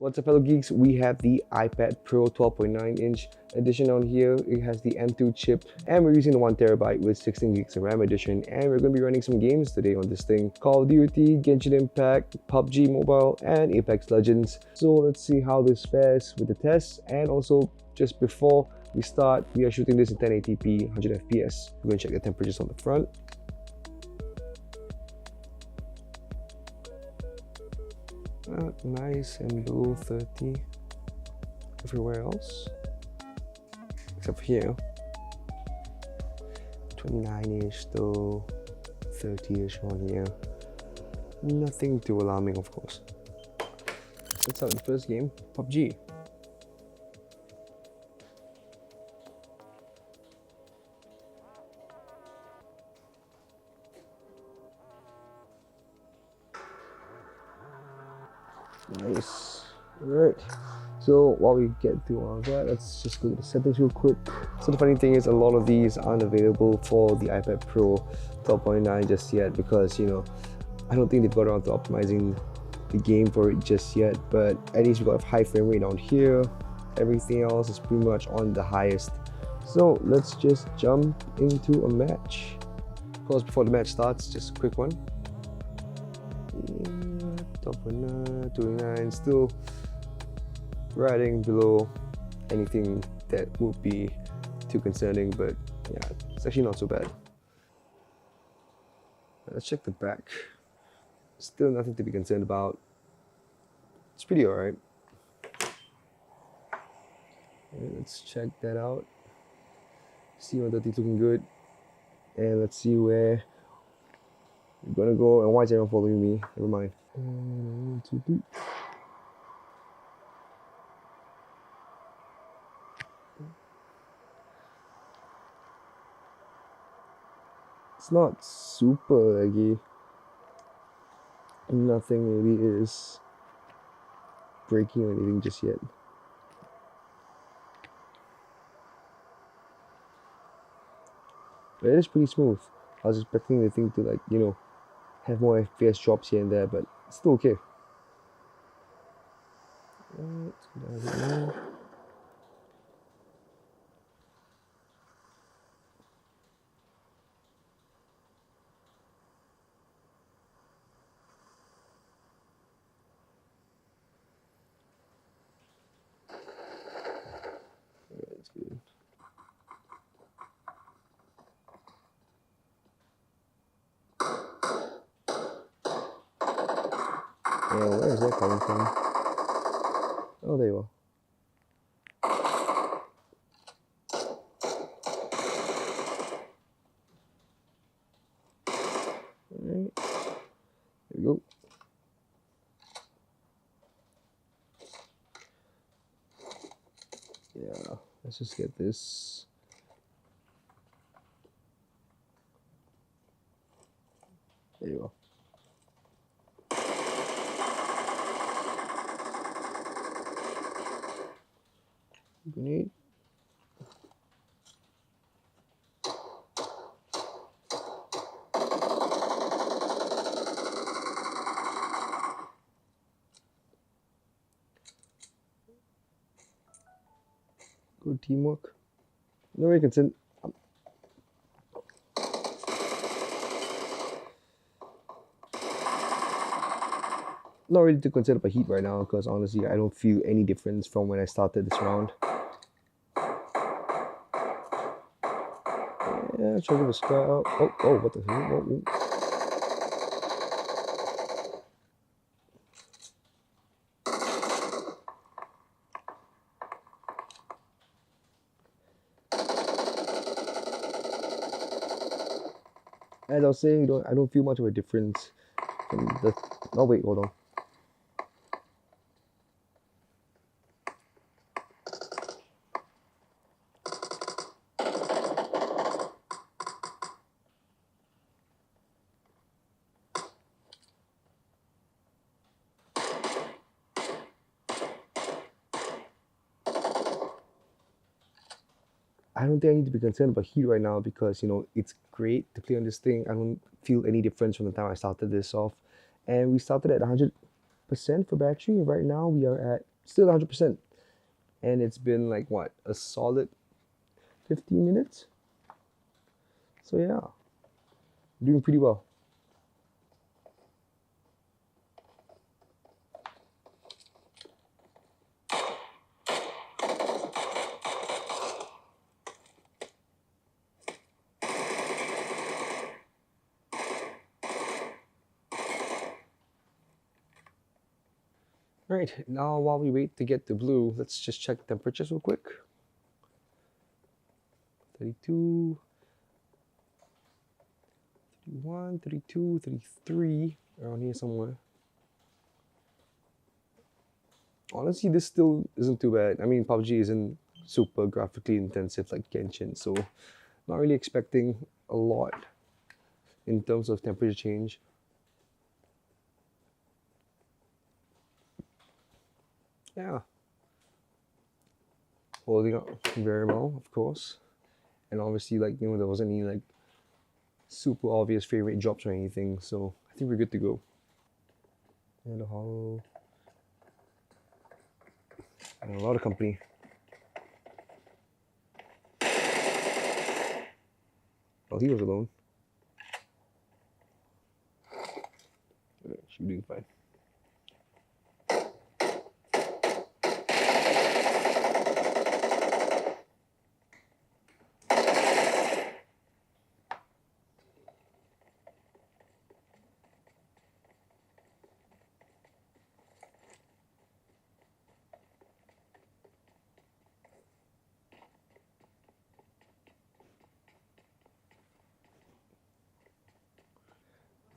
What's up, fellow geeks? We have the iPad Pro 12.9-inch edition on here. It has the M2 chip, and we're using the 1TB with 16 gigs of RAM edition. And we're going to be running some games today on this thing: Call of Duty, Genshin Impact, PUBG Mobile, and Apex Legends. So let's see how this fares with the tests. And also, just before we start, we are shooting this in 1080p, 100 FPS. We're going to check the temperatures on the front. Nice and below 30 everywhere else, except for here. 29-ish to 30-ish on here. Nothing too alarming, of course. Let's start with the first game, PUBG. Nice. Alright, so while we get through all of that, let's just go to the settings real quick. So the funny thing is, a lot of these aren't available for the iPad Pro 12.9 just yet because, I don't think they've got around to optimizing the game for it just yet. But at least we got a high frame rate down here. Everything else is pretty much on the highest. So let's just jump into a match. Of course, before the match starts, just a quick one. 12.9, still riding below anything that would be too concerning, but yeah, it's actually not so bad. Let's check the back. Still nothing to be concerned about. It's pretty alright. Let's check that out. See whether it's looking good, and let's see where we're gonna go. And why is everyone following me? Never mind. And 1, 2, 3. It's not super laggy. Nothing really is breaking or anything just yet. But it is pretty smooth. I was expecting the thing to have more FPS drops here and there, but it's still okay. Let's go down here. That's good. Yeah, where is that coming from? Oh, there you are. Alright, there we go. Yeah, let's just get this. There you go. Grenade. Good teamwork. No way concerned. Not really too concerned about heat right now because honestly, I don't feel any difference from when I started this round. Yeah, try to give a sky out. Oh, what the hell? Oh. As I was saying, I don't feel much of a difference from the. Oh wait, hold on. I don't think I need to be concerned about heat right now because it's great to play on this thing. I don't feel any difference from the time I started this off, and we started at 100. for battery. Right now we are at still 100%, and it's been like what, a solid 15 minutes. So yeah, doing pretty well. Right, now while we wait to get the blue, let's just check the temperatures real quick. 32, 31, 32, 33, around here somewhere. Honestly, this still isn't too bad. I mean, PUBG isn't super graphically intensive like Genshin, so not really expecting a lot in terms of temperature change. Yeah, holding up very well, of course. And obviously, like, there wasn't any like super obvious frame rate drops or anything, so I think we're good to go. And a hollow. And a lot of company. Well, he was alone. Should be doing fine.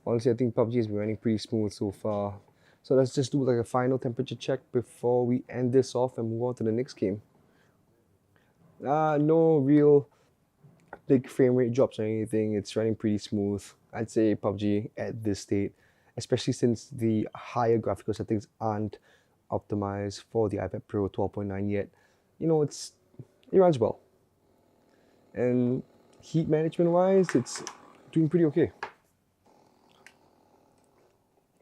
Honestly, I think PUBG has been running pretty smooth so far. So let's just do like a final temperature check before we end this off and move on to the next game. No real big frame rate drops or anything. It's running pretty smooth. I'd say PUBG at this state, especially since the higher graphical settings aren't optimized for the iPad Pro 12.9 yet. It runs well. And heat management wise, it's doing pretty okay.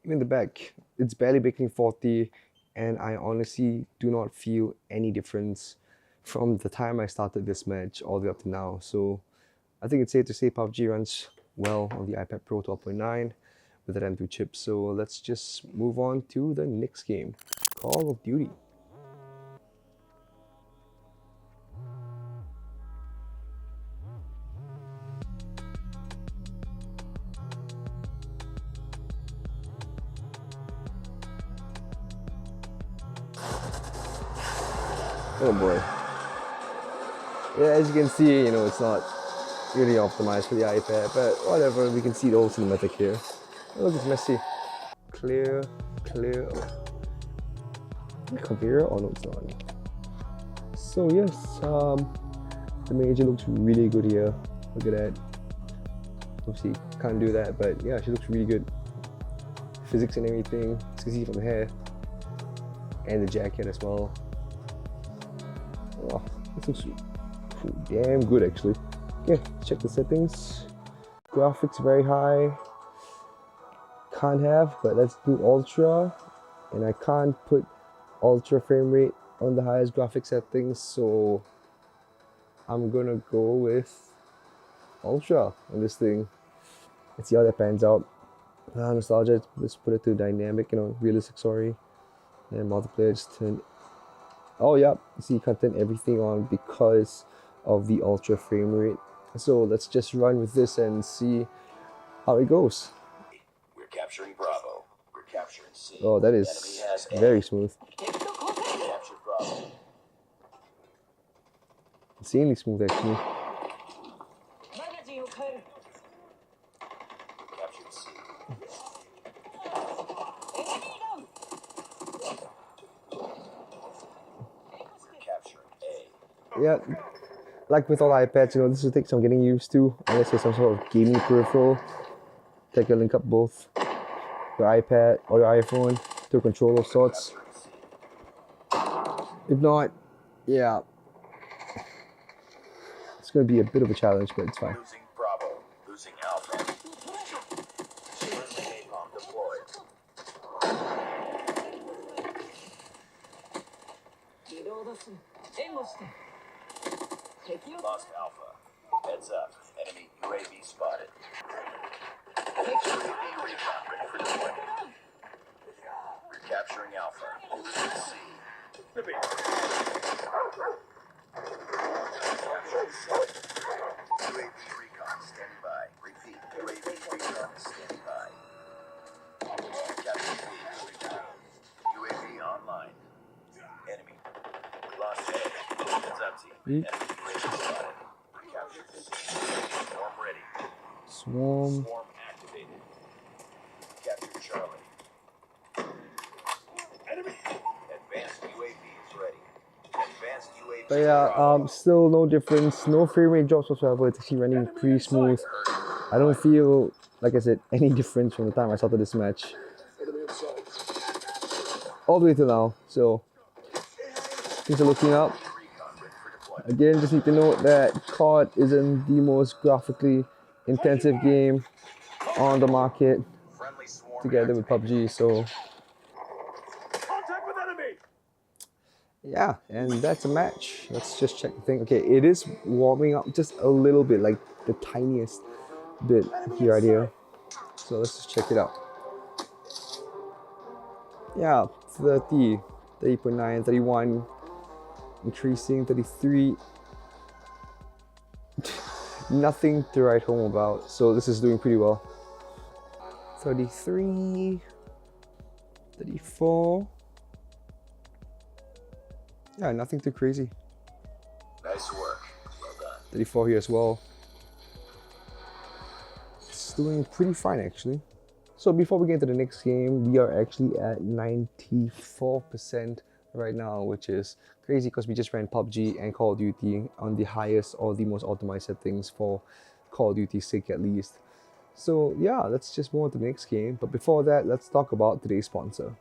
Even the back, it's barely baking 40, and I honestly do not feel any difference from the time I started this match all the way up to now. So I think it's safe to say PUBG runs well on the iPad Pro 12.9 with the M2 chip. So let's just move on to the next game, Call of Duty. Oh boy. Yeah, as you can see, it's not really optimized for the iPad, but whatever, we can see the whole cinematic here. Oh, look, it's messy. Clear. Conveyor? Oh no, it's not. So yes, the major looks really good here. Look at that. Obviously, can't do that, but yeah, she looks really good. Physics and everything, you can see from the hair and the jacket as well. Oh, this looks damn good actually. Okay, check the settings. Graphics very high. Can't have, but let's do ultra. And I can't put ultra frame rate on the highest graphic settings, so I'm gonna go with ultra on this thing. Let's see how that pans out. Nostalgia, let's put it to dynamic, realistic, sorry. And multiplayer, just turn. Oh yeah, see, you can't turn everything on because of the ultra frame rate. So let's just run with this and see how it goes. We're capturing Bravo. We're capturing C. Oh, that is very smooth. Captured Bravo. Insanely smooth actually. Captured C. We're capturing A. Yeah, like with all iPads, this will take some getting used to, unless there's some sort of gaming peripheral that can link up both your iPad or your iPhone to a controller of sorts. If not, yeah, it's going to be a bit of a challenge, but it's fine. Losing Bravo. Losing Alpha. Losing Napalm deployed. Lost Alpha. Heads up. Enemy UAV spotted. UAV recon ready for deployment. We're capturing Alpha. C. Capturing C. UAV recon standing by. Repeat. UAV recon is standing by. Capture B. UAV online. Enemy. Lost A. Heads up, team. Enemy UAV spotted. We captured C. Swarm ready. Swarm. Swarm activated. Capture Charlie. Enemy. Advanced UAV is ready. Advanced UAV. But yeah, still no difference. No frame rate drops whatsoever. It's actually running pretty smooth. I don't feel, like I said, any difference from the time I started this match all the way to now. So things are looking up. Again, just need to note that COD isn't the most graphically intensive game on the market together with PUBG. So yeah, and that's a match. Let's just check the thing. Okay, it is warming up just a little bit, like the tiniest bit here right here. So let's just check it out. Yeah, 30, 30.9, 31, increasing, 33. Nothing to write home about. So this is doing pretty well. 33, 34. Yeah, nothing too crazy. Nice work. Well done. 34 here as well. It's doing pretty fine actually. So before we get into the next game, we are actually at 94% right now, which is crazy because we just ran PUBG and Call of Duty on the highest or the most optimized settings for Call of Duty's sake at least. So yeah, let's just move on to the next game. But before that, let's talk about today's sponsor.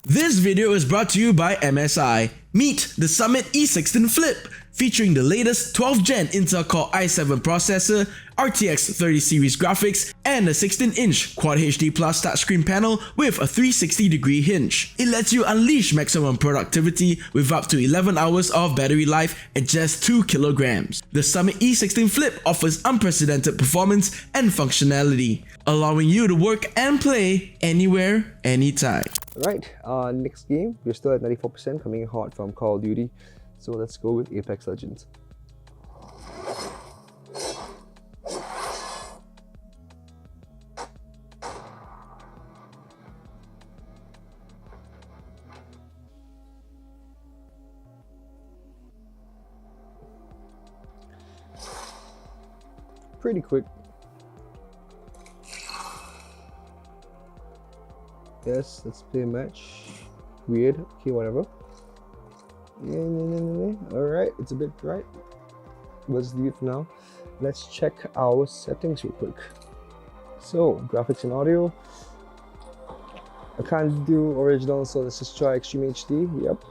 This video is brought to you by MSI. Meet the Summit E16 Flip, featuring the latest 12th Gen Intel Core i7 processor, RTX 30 series graphics, and a 16-inch Quad HD Plus touchscreen panel with a 360-degree hinge. It lets you unleash maximum productivity with up to 11 hours of battery life at just 2 kilograms. The Summit E16 Flip offers unprecedented performance and functionality, allowing you to work and play anywhere, anytime. Right, next game, we're still at 94%, coming in hot from Call of Duty. So let's go with Apex Legends. Pretty quick. Yes, let's play a match. Weird. Okay, whatever. Alright, it's a bit bright. Let's leave it for now. Let's check our settings real quick. So, graphics and audio. I can't do original, so let's just try Extreme HD. Yep.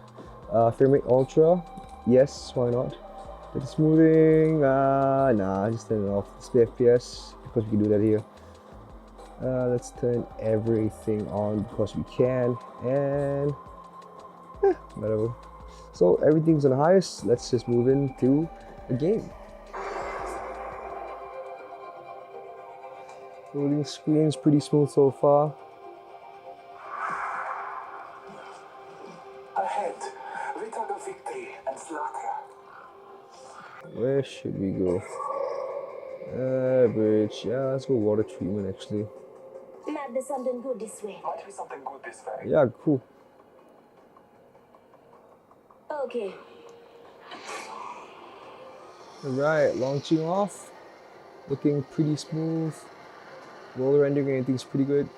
Frame rate Ultra. Yes, why not? Bit of smoothing. Nah, just turn it off. Display FPS, because we can do that here. Let's turn everything on because we can, and whatever. So everything's on the highest. Let's just move into a game. Loading screen's pretty smooth so far. Ahead, return of victory and slaughter. Where should we go? Bridge. Yeah, let's go water treatment actually. Might be something good this way. Might be something good this way. Yeah, cool. Okay. Alright, launching off. Looking pretty smooth. Roll rendering, anything's pretty good.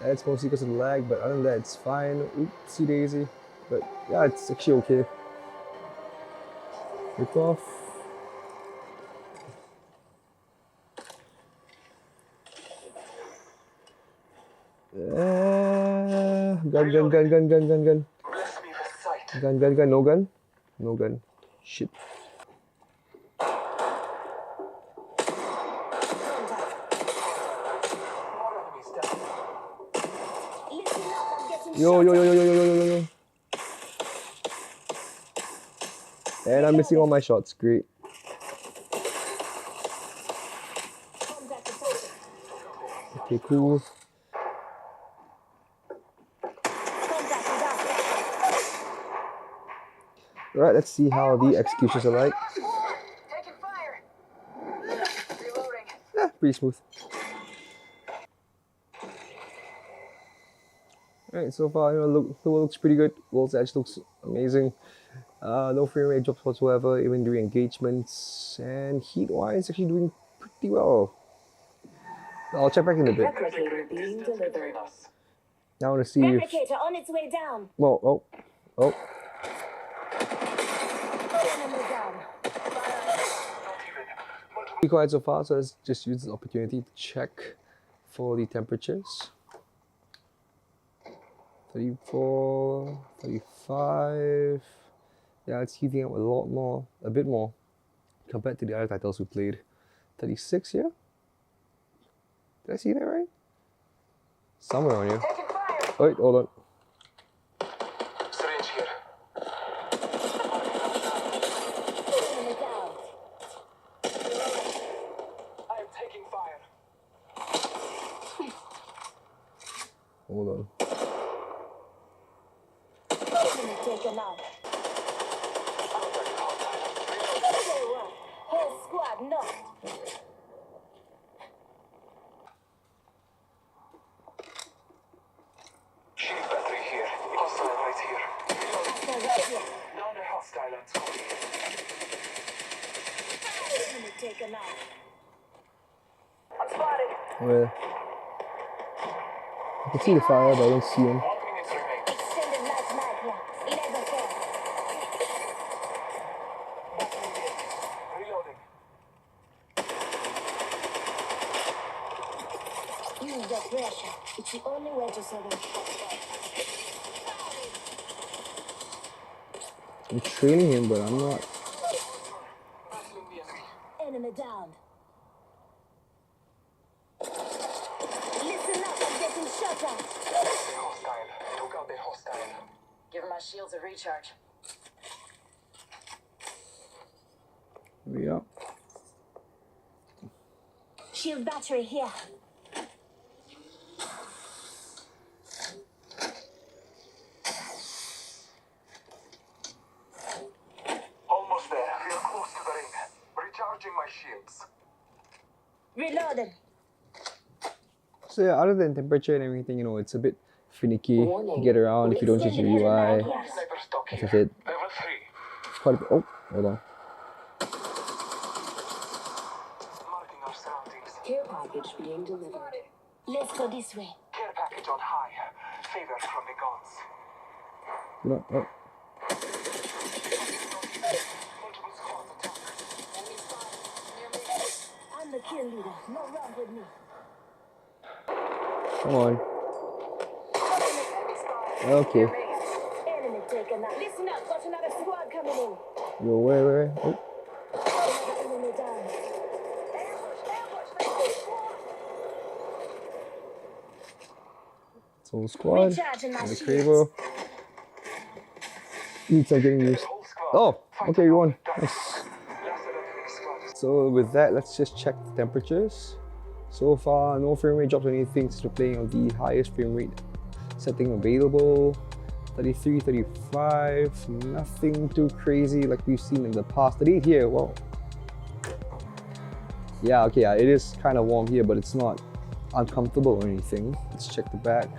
That's mostly because of the lag, but other than that, it's fine. Oopsie daisy. But yeah, it's actually okay. Lift off. Gun. Bless me with sight. Gun. No gun. No gun. Shit. More enemies down. Listen up, I'm getting Yo. shot. And I'm missing all my shots. Great. Contact detected. Okay, cool. Contact is out. Alright, let's see how the executions are like. Taking fire. Reloading. Pretty smooth. Alright, so far, the world looks pretty good. World's edge looks amazing. No frame rate drops whatsoever, even during engagements. And heat-wise, actually doing pretty well. I'll check back in a bit. Replicator being delivered. Now I want to see if... Replicator on its way down. Oh. Enemy down. Pretty quiet so far, so let's just use this opportunity to check for the temperatures. 34, 35. Yeah, it's heating up a bit more compared to the other titles we played. 36 here? Did I see that right? Somewhere on here. Taking fire. Wait, hold on. Syringe here. Enemy down. I am taking fire. Hold on. Enemy taken out. Very well. Whole squad knocked. Shield battery here. Hostile right here. Hostile right here. Down the hostile and squad. Enemy taken out. I'm spotted. Well, I can see the fire, but I don't see him. 1 minute remains. Extended light magna. Laser gun. Battery here. Reloading. Use the pressure. It's the only way to survive. I'm trailing him, but I'm not. Battling the enemy. Enemy down. Listen up, I'm getting shot at. The hostile. Took out the hostile. Give my shields a recharge. Here we go. Shield battery here. Almost there. We are close to the ring. Recharging my shields. Reloading. So yeah, other than temperature and everything, it's a bit finicky to get around if you don't change your UI. Sniper stock As I here. said, Level 3. quite a bit. Oh, hold on. Marking our surroundings. Care package being delivered. Let's go this way. Care package on high. Favor from the gods. You know, oh, Multiple squads attack. I'm the kill leader. No wrong with me. come on. Okay. Enemy taken out. Listen up, got another squad coming in. Yo, where? Oh, Another enemy down. soul squad. Recharging my And the shields. Cravo. Needs some getting used. Whole squad. Oh, okay, we won. Dice. Nice. Last enemy squad. So with that, let's just check the temperatures. So far, no frame rate drops or anything, so we're playing on the highest frame rate setting available. 33, 35, nothing too crazy like we've seen in the past. 38 here, well. Yeah, okay, it is kind of warm here, but it's not uncomfortable or anything. Let's check the back.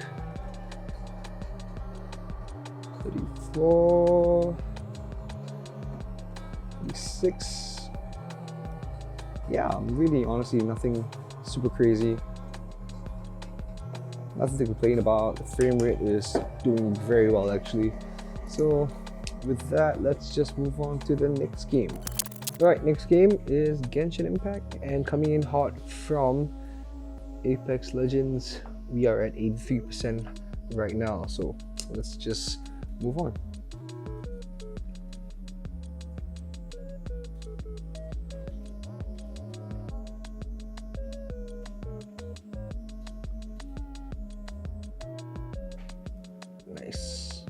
34, 36. Yeah, really, honestly, nothing super crazy. Nothing to complain about. The frame rate is doing very well, actually. So, with that, let's just move on to the next game. Alright, next game is Genshin Impact, and coming in hot from Apex Legends, we are at 83% right now. So, let's just move on. Nice.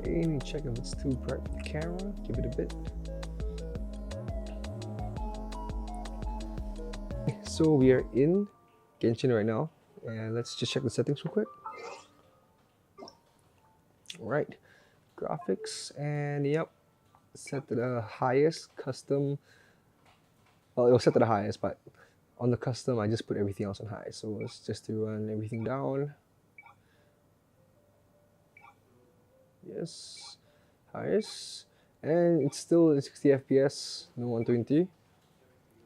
Okay, let me check if it's too bright for the camera. Give it a bit. So we are in Genshin right now, and let's just check the settings real quick. Alright, graphics, and yep, set to the highest, custom. Well, it was set to the highest, but on the custom, I just put everything else on high. So it's just to run everything down. Yes, highest, and it's still in 60 FPS, no 120.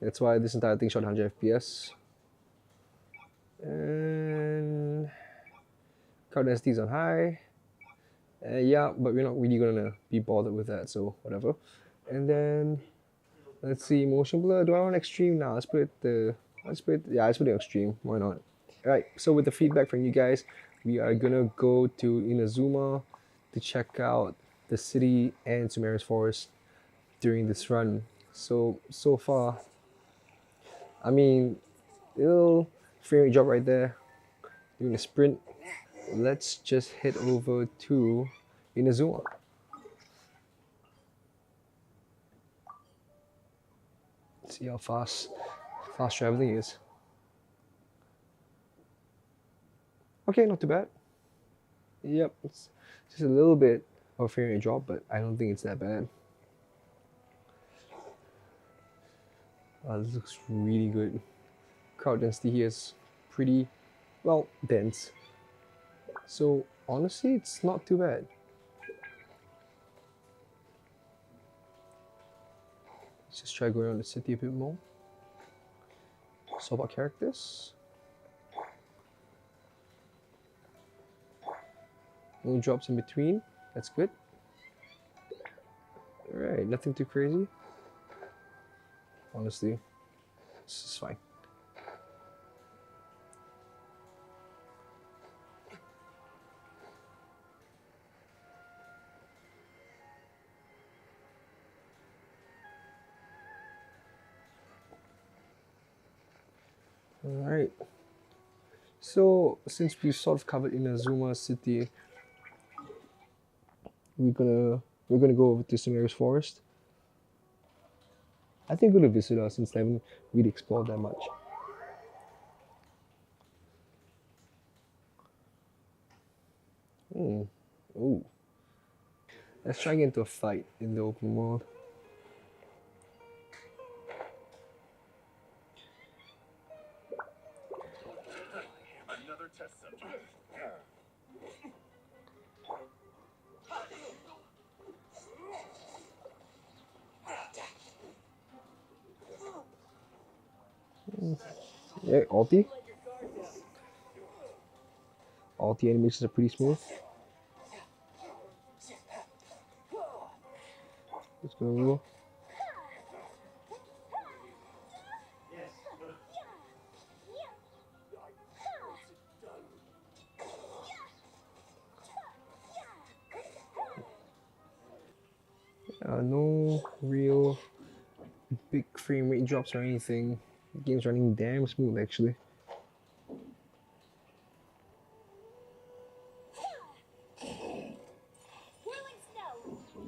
That's why this entire thing shot 100 FPS. And card density is on high. Yeah, but we're not really gonna be bothered with that, so whatever. And then let's see, motion blur. Do I want extreme now? Let's put it extreme. Why not? Alright, so with the feedback from you guys, we are gonna go to Inazuma to check out the city and Sumerian's Forest during this run. So far, I mean, little frame rate drop right there doing a sprint. Let's just head over to Inazuma. See how fast traveling is. Okay, not too bad. Yep, it's just a little bit of a frame rate drop, but I don't think it's that bad. This looks really good. Crowd density here is pretty, well, dense. So honestly, it's not too bad. Let's just try going around the city a bit more. So about characters. No drops in between. That's good. Alright, nothing too crazy. Honestly, this is fine. Alright. So since we sort of covered Inazuma City, we're gonna go over to Sumerian's Forest. I think we're gonna visit us since I haven't really explored that much. Ooh. Let's try and get into a fight in the open world. Another test subject. Yeah, ulti. Ulti animations are pretty smooth. Let's go. No real big frame rate drops or anything. The game's running damn smooth actually.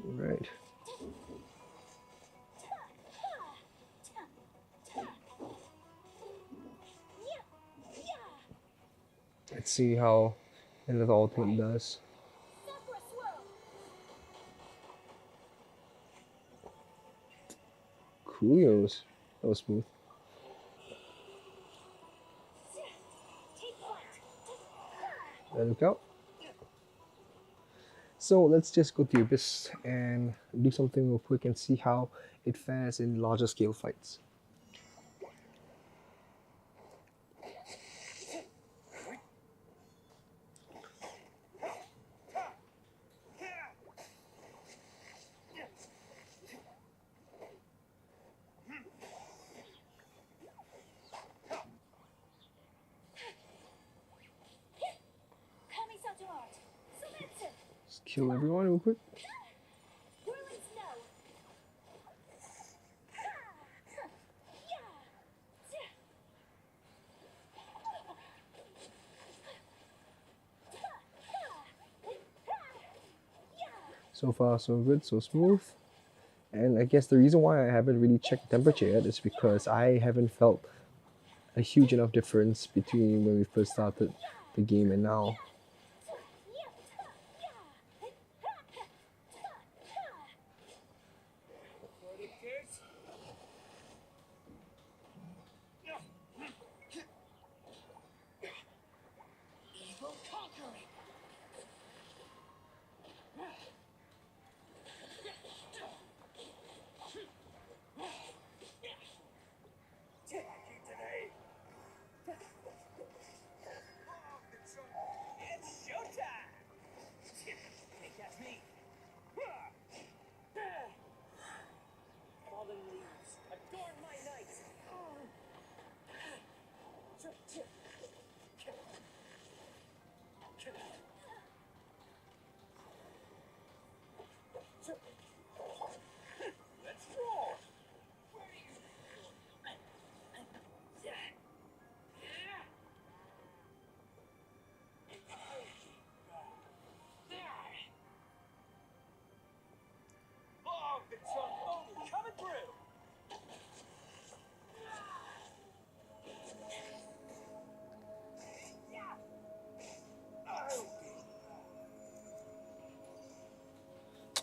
Right. Let's see how another ultimate does. Coolios. That was smooth. Look out. So let's just go to Abyss and do something real quick and see how it fares in larger scale fights. Just kill everyone real quick. So far so good, so smooth. And I guess the reason why I haven't really checked the temperature yet is because I haven't felt a huge enough difference between when we first started the game and now.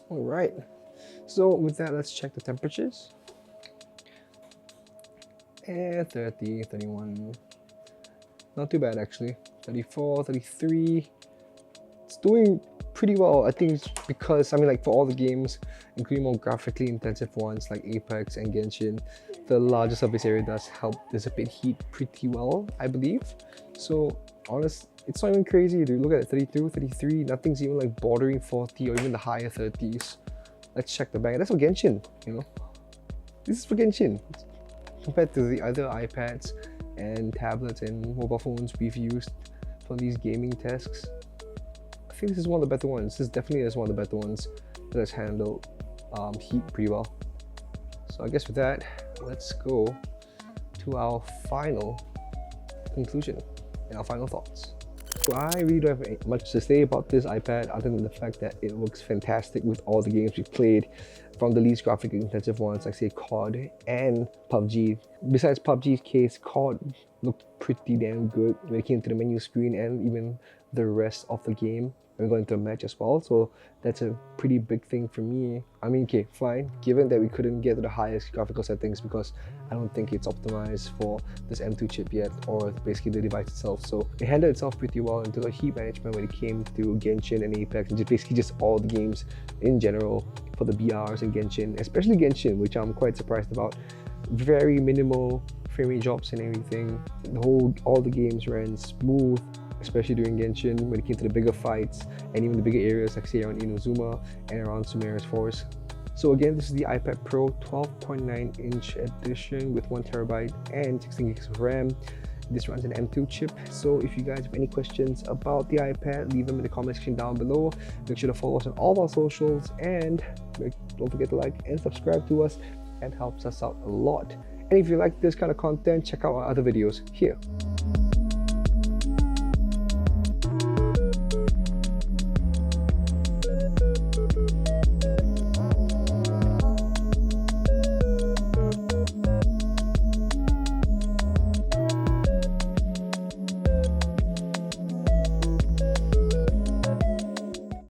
All right, so with that, let's check the temperatures. And 30, 31, not too bad actually. 34, 33, it's doing pretty well. I think it's because, I mean, like for all the games, including more graphically intensive ones like Apex and Genshin, the larger surface area does help dissipate heat pretty well, I believe. So honest, it's not even crazy, dude. Look at it, 32, 33, nothing's even like bordering 40 or even the higher 30s. Let's check the back. That's for Genshin, you know. This is for Genshin. Compared to the other iPads and tablets and mobile phones we've used for these gaming tasks, I think this is one of the better ones. This definitely is one of the better ones that has handled heat pretty well. So I guess with that, let's go to our final conclusion and our final thoughts. So I really don't have much to say about this iPad other than the fact that it looks fantastic with all the games we've played, from the least graphically intensive ones like say COD and PUBG. Besides PUBG's case, COD looked pretty damn good when it came to the menu screen and even the rest of the game. We're going to a match as well, so that's a pretty big thing for me. I mean, okay, fine, given that we couldn't get to the highest graphical settings because I don't think it's optimized for this M2 chip yet, or basically the device itself. So it handled itself pretty well into the heat management when it came to Genshin and Apex, and basically just all the games in general for the BRs and Genshin, especially Genshin, which I'm quite surprised about. Very minimal frame rate drops and everything. All the games ran smooth, especially during Genshin when it came to the bigger fights and even the bigger areas like say around Inazuma and around Sumeru's Forest. So again, this is the iPad Pro 12.9 inch edition with 1TB and 16 gigs of RAM. This runs an M2 chip. So if you guys have any questions about the iPad, leave them in the comment section down below. Make sure to follow us on all of our socials and don't forget to like and subscribe to us. It helps us out a lot. And if you like this kind of content, check out our other videos here.